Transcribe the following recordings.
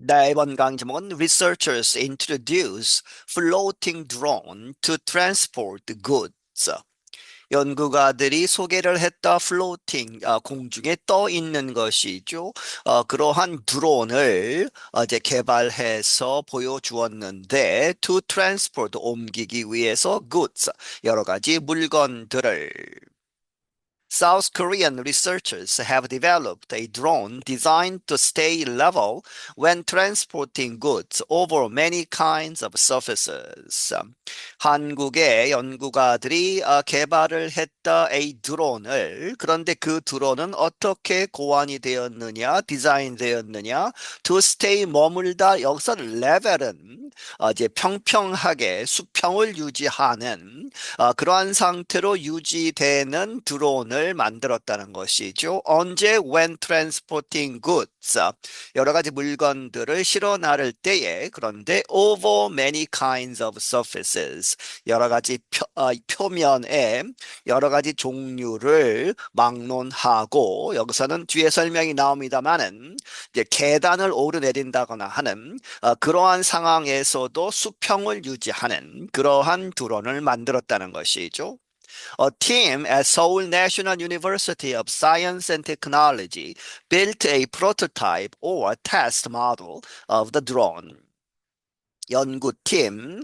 네, 이번 강의 제목은 Researchers introduce floating drone to transport goods. 연구가들이 소개를 했다 floating, 공중에 떠 있는 것이죠. 그러한 드론을 이제 개발해서 보여주었는데 to transport, 옮기기 위해서 goods, 여러 가지 물건들을. South Korean researchers have developed a drone designed to stay level when transporting goods over many kinds of surfaces. 한국의 연구가들이 개발을 했다 a 드론을, 그런데 그 드론은 어떻게 고안이 되었느냐, 디자인되었느냐, to stay 머물다, 여기서 레벨은 이제 평평하게 수평을 유지하는 그러한 상태로 유지되는 드론을 만들었다는 것이죠. 언제? When transporting goods. 여러 가지 물건들을 실어 나를 때에, 그런데 over many kinds of surfaces. 여러 가지 표면에 여러 가지 종류를 막론하고, 여기서는 뒤에 설명이 나옵니다만은 이제 계단을 오르내린다거나 하는 그러한 상황에서도 수평을 유지하는 그러한 드론을 만들었다는 것이죠. A team at Seoul National University of Science and Technology built a prototype or test model of the drone. 연구팀,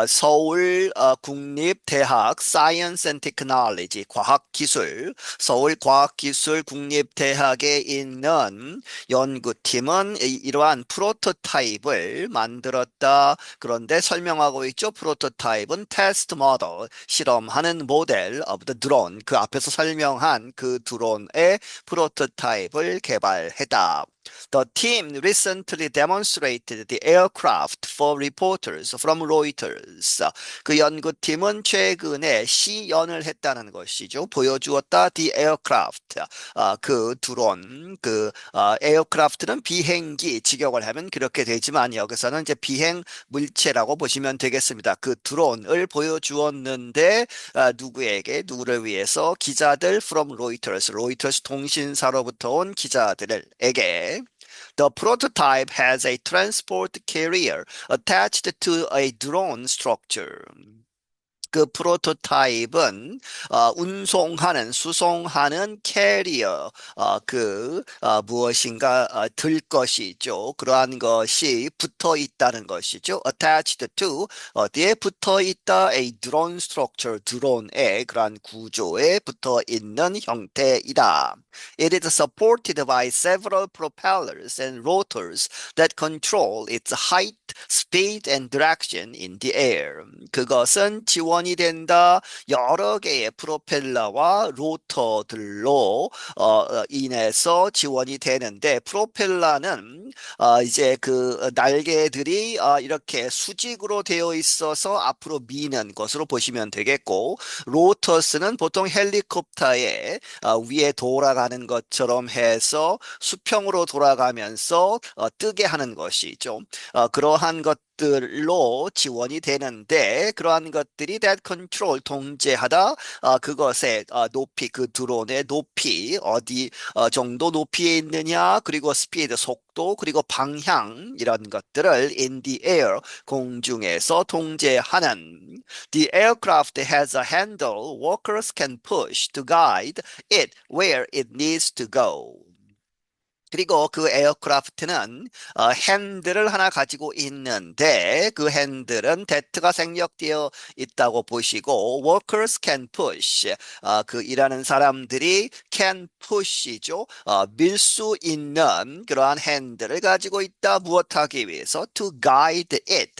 서울 국립대학 사이언스 앤 테크놀로지 과학기술, 서울 과학기술 국립대학에 있는 연구팀은 이러한 프로토타입을 만들었다. 그런데 설명하고 있죠. 프로토타입은 테스트 모델, 실험하는 모델 of the drone, 그 앞에서 설명한 그 드론의 프로토타입을 개발했다. The team recently demonstrated the aircraft for reporters from Reuters. 그 연구팀은 최근에 시연을 했다는 것이죠. 보여주었다. The aircraft. 그 드론, aircraft는 비행기, 직역을 하면 그렇게 되지만 여기서는 이제 비행 물체라고 보시면 되겠습니다. 그 드론을 보여주었는데 누구를 위해서? 기자들 from Reuters, 로이터스 통신사로부터 온 기자들에게. The prototype has a transport carrier attached to a drone structure. 그 프로토타입은 수송하는 캐리어, 무엇인가 들 것이죠. 그러한 것이 붙어 있다는 것이죠. Attached to, 어디에 붙어 있다? A drone structure, 드론의 그러한 구조에 붙어 있는 형태이다. It is supported by several propellers and rotors that control its height, speed, and direction in the air. 그것은 지원이 된다. 여러 개의 프로펠러와 로터들로 인해서 지원이 되는데, 프로펠러는 이제 그 날개들이 이렇게 수직으로 되어 있어서 앞으로 미는 것으로 보시면 되겠고, 로터스는 보통 헬리콥터의 위에 돌아가는 것처럼 해서 수평으로 돌아가면서 뜨게 하는 것이죠. 그러한 것들로 지원이 되는데, 그러한 것들이 that control, 통제하다, 그것의 높이, 그 드론의 높이 어디 정도 높이에 있느냐, 그리고 스피드, 속도, 그리고 방향, 이런 것들을 in the air, 공중에서 통제하는. The aircraft has a handle workers can push to guide it where it needs to go. 그리고 그 에어크라프트는 핸들을 하나 가지고 있는데, 그 핸들은 that가 생략되어 있다고 보시고, workers can push, 그 일하는 사람들이 can push이죠. 밀 수 있는 그러한 핸들을 가지고 있다. 무엇하기 위해서? To guide it,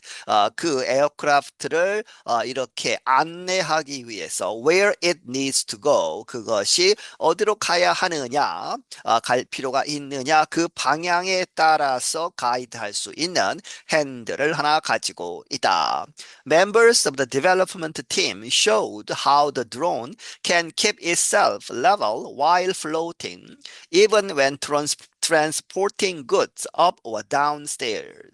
그 에어크라프트를 이렇게 안내하기 위해서. Where it needs to go, 그것이 어디로 가야 하느냐, 갈 필요가 있느냐, 그 방향에 따라서 가이드할 수 있는 핸들을 하나 가지고 있다. Members of the development team showed how the drone can keep itself level while floating, even when transporting goods up or downstairs.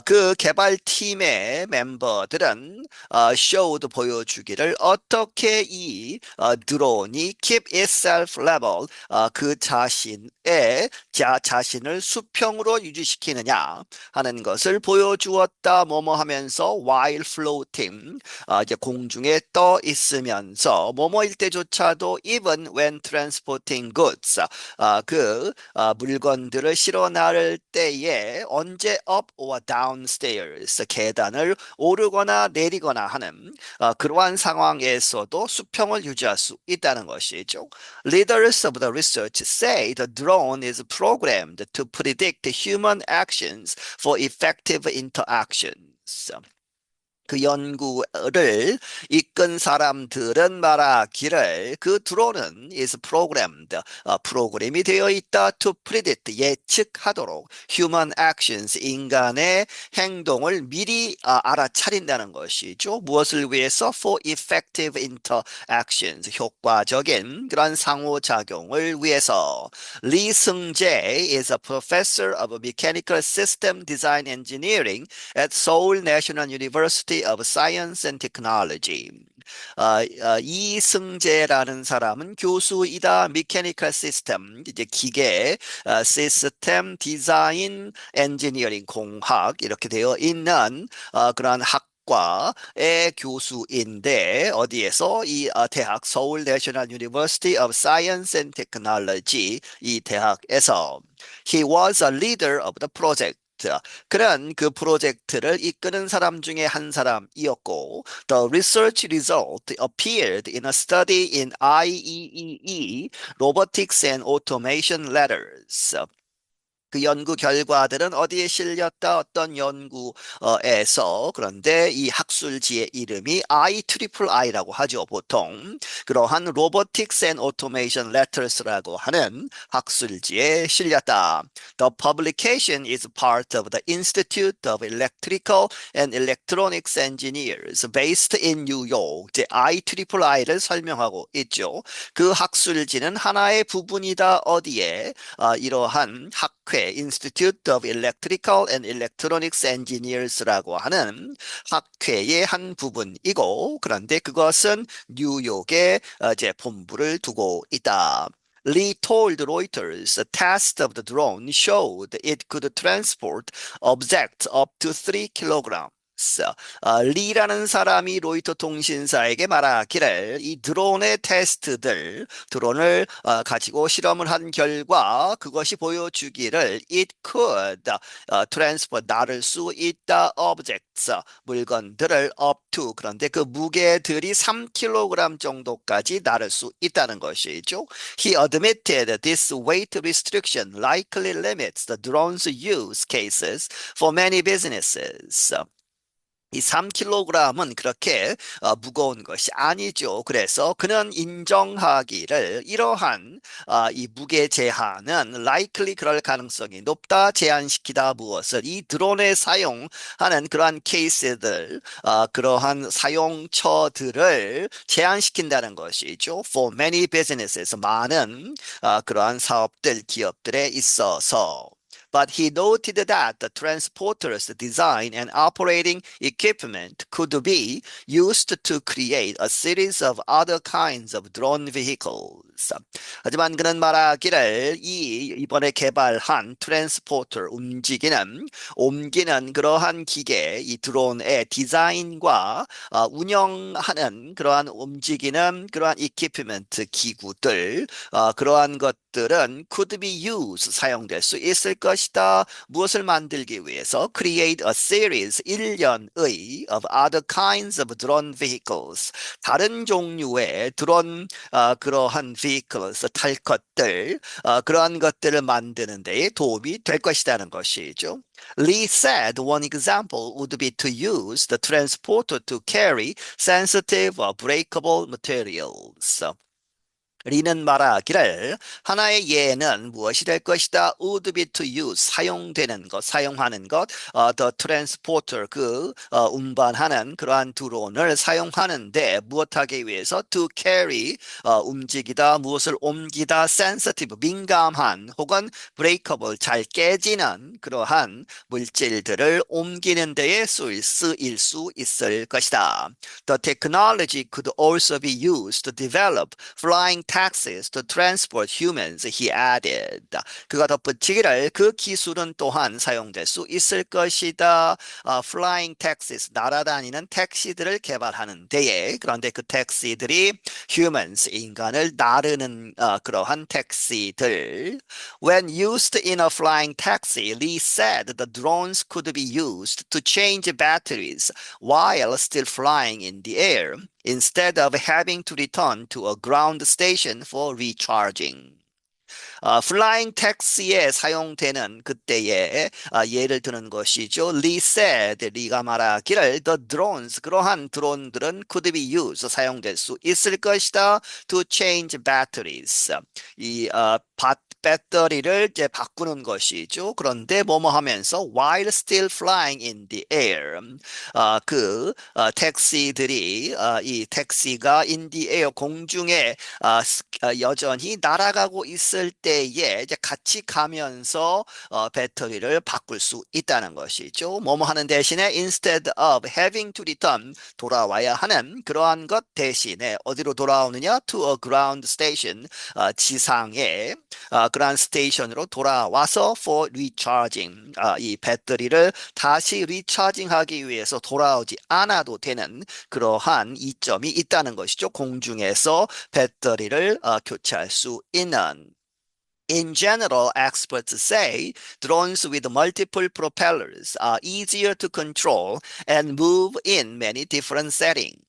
그 개발팀의 멤버들은 showed 보여주기를 어떻게 이 드론이 keep itself level 그 자신의 자신을 수평으로 유지시키느냐 하는 것을 보여주었다. 뭐뭐 하면서 while floating 이제 공중에 떠 있으면서 뭐뭐일 때조차도 even when transporting goods 물건들을 실어 나를 때에 언제 up or downstairs 계단을 오르거나 내리거나 하는 그러한 상황에서도 수평을 유지할 수 있다는 것이죠. Leaders of the research say the drone is programmed to predict human actions for effective interactions. 그 연구를 이끈 사람들은 말하기를 그 드론은 is programmed, 프로그램이 되어 있다 to predict, 예측하도록 human actions, 인간의 행동을 미리 알아차린다는 것이죠. 무엇을 위해서? for effective interactions, 효과적인 그런 상호작용을 위해서. 리승재 is a professor of mechanical system design engineering at Seoul National University of Science and Technology. 이승재라는 사람은 교수이다. Mechanical System, 이제 기계, 시스템 디자인, 엔지니어링, 공학 이렇게 되어 있는 그러한 과의 교수인데 어디에서 이 대학 서울 내셔널 유니버시티 of Science and Technology 이 대학에서 he was a leader of the project. 그는 그 프로젝트를 이끄는 사람 중에 한 사람이었고, the research result appeared in a study in IEEE, Robotics and Automation Letters. 그 연구 결과들은 어디에 실렸다? 어떤 연구에서. 그런데 이 학술지의 이름이 IEEE라고 하죠, 보통. 그러한 Robotics and Automation Letters라고 하는 학술지에 실렸다. The publication is part of the Institute of Electrical and Electronics Engineers based in New York. 이제 IEEE를 설명하고 있죠. 그 학술지는 하나의 부분이다. 어디에? 이러한 학회 Institute of Electrical and Electronics Engineers라고 하는 학회의 한 부분이고, 그런데 그것은 뉴욕에 이제 본부를 두고 있다. Lee told Reuters a test of the drone showed it could transport objects up to 3 kilograms. 리라는 사람이 로이터 통신사에게 말하기를 이 드론의 테스트들, 드론을 가지고 실험을 한 결과 그것이 보여주기를 it could transport, 나를 수 있다 objects, 물건들을 up to, 그런데 그 무게들이 3kg 정도까지 나를 수 있다는 것이죠. He admitted this weight restriction likely limits the drone's use cases for many businesses. 이 3kg은 그렇게 무거운 것이 아니죠. 그래서 그는 인정하기를 이러한 이 무게 제한은 likely 그럴 가능성이 높다. 제한시키다 무엇을? 이 드론에 사용하는 그러한 케이스들, 그러한 사용처들을 제한시킨다는 것이죠. For many businesses, 많은 그러한 사업들, 기업들에 있어서. But he noted that the transporter's design and operating equipment could be used to create a series of other kinds of drone vehicles. 하지만 그는 말하기를 이번에 개발한 트랜스포터, 옮기는 그러한 기계, 이 드론의 디자인과 운영하는 그러한 움직이는 그러한 equipment, 기구들, 그러한 것들은 could be used, 사용될 수 있을 것이다. 무엇을 만들기 위해서? Create a series, 일련의 of other kinds of drone vehicles. 다른 종류의 드론, 그러한 vehicles, 탈 것들, 그러한 것들을 만드는 데에 도움이 될 것이라는 것이죠. Lee said one example would be to use the transporter to carry sensitive or breakable materials. 리는 말하기를 하나의 예는 무엇이 될 것이다. would be to use 사용되는 것, 사용하는 것, the transporter 운반하는 그러한 드론을 사용하는데 무엇하기 위해서 to carry 움직이다 무엇을 옮기다 sensitive 민감한 혹은 breakable 잘 깨지는 그러한 물질들을 옮기는 데에 쓰일 수 있을 것이다. The technology could also be used to develop flying taxis to transport humans, he added. 그가 덧붙이기를 그 기술은 또한 사용될 수 있을 것이다. flying taxis, 날아다니는 택시들을 개발하는 데에 그런데 그 택시들이 humans, 인간을 나르는 그러한 택시들. When used in a flying taxi, Lee said the drones could be used to change batteries while still flying in the air, instead of having to return to a ground station for recharging. 플라잉 택시에 사용되는 그때의 예를 드는 것이죠. Lee said, 리가 말하기를 the drones, 그러한 드론들은 could be used, 사용될 수 있을 것이다. To change batteries. 배터리를 이제 바꾸는 것이죠. 그런데 뭐뭐 하면서 while still flying in the air. 택시들이 이 택시가 in the air 공중에 여전히 날아가고 있을 때에 이제 같이 가면서 배터리를 바꿀 수 있다는 것이죠. 뭐뭐 하는 대신에 instead of having to return 돌아와야 하는 그러한 것 대신에 어디로 돌아오느냐? To a ground station 지상에 그러한 스테이션으로 돌아와서 for recharging 이 배터리를 다시 리차징하기 위해서 돌아오지 않아도 되는 그러한 이점이 있다는 것이죠. 공중에서 배터리를 교체할 수 있는. In general, experts say drones with multiple propellers are easier to control and move in many different settings.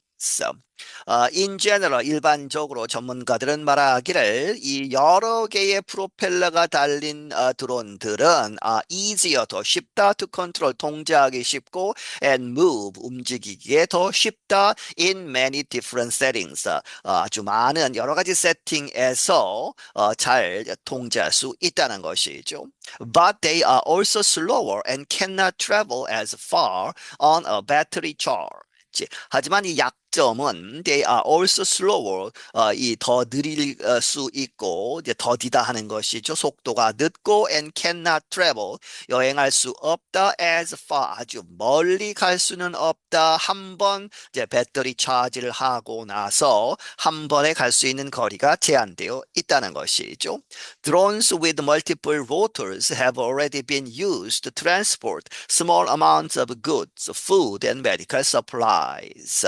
in general, 일반적으로 전문가들은 말하기를 이 여러 개의 프로펠러가 달린 드론들은 easier, 더 쉽다, to control, 통제하기 쉽고 and move, 움직이기에 더 쉽다 in many different settings. 아주 많은 여러 가지 세팅에서 잘 통제할 수 있다는 것이죠. But they are also slower and cannot travel as far on a battery charge. 하지만 이 약점은 they are also slower 이 더 느릴 수 있고 이제 더디다 하는 것이죠. 속도가 늦고 and cannot travel 여행할 수 없다 as far 아주 멀리 갈 수는 없다. 한 번 이제 배터리 차지를 하고 나서 한 번에 갈 수 있는 거리가 제한되어 있다는 것이죠. Drones with multiple rotors have already been used to transport small amounts of goods, food, and medical supplies.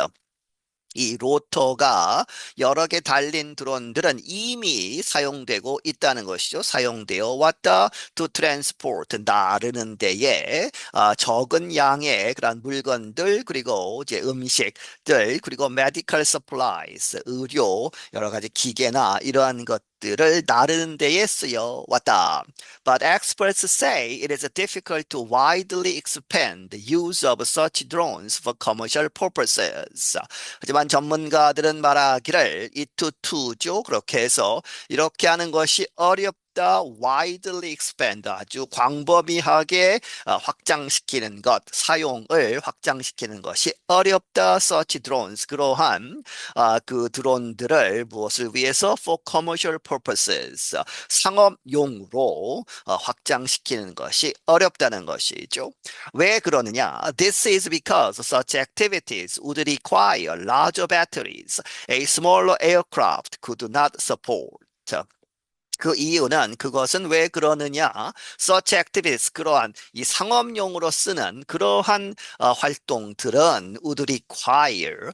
이 로터가 여러 개 달린 드론들은 이미 사용되고 있다는 것이죠. 사용되어 왔다. To transport, 나르는 데에 적은 양의 그런 물건들 그리고 이제 음식들 그리고 medical supplies, 의료 여러 가지 기계나 이러한 것들을 나르는 데에 쓰여 왔다. But experts say it is difficult to widely expand the use of such drones for commercial purposes. 하지만 전문가들은 말하기를 이투투죠. 그렇게 해서 이렇게 하는 것이 어렵다. widely expand 아주 광범위하게 확장시키는 것, 사용을 확장시키는 것이 어렵다. such drones 그러한 그 드론들을 무엇을 위해서 for commercial purposes 상업용으로 확장시키는 것이 어렵다는 것이죠. 왜 그러느냐? This is because such activities would require larger batteries a smaller aircraft could not support. 그 이유는 그것은 왜 그러느냐? Such activities, 그러한 이 상업용으로 쓰는 그러한 활동들은 would require,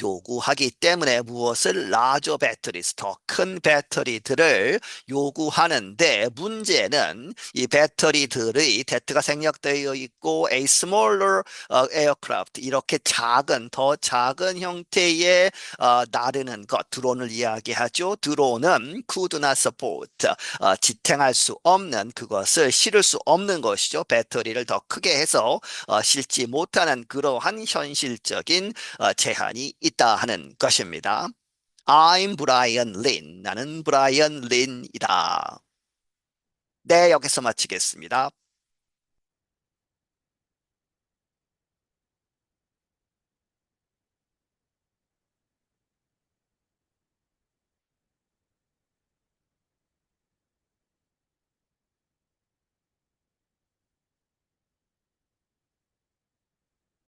요구하기 때문에 무엇을 larger batteries, 더 큰 배터리들을 요구하는데 문제는 이 배터리들의 대트가 생략되어 있고 a smaller aircraft, 이렇게 작은, 더 작은 형태의 나르는 것, 드론을 이야기하죠. 드론은 could not support, 지탱할 수 없는 그것을 실을 수 없는 것이죠. 배터리를 더 크게 해서 실지 못하는 그러한 현실적인 제한이 있다 하는 것입니다. I'm Brian Lin. 나는 브라이언 린이다. 네, 여기서 마치겠습니다.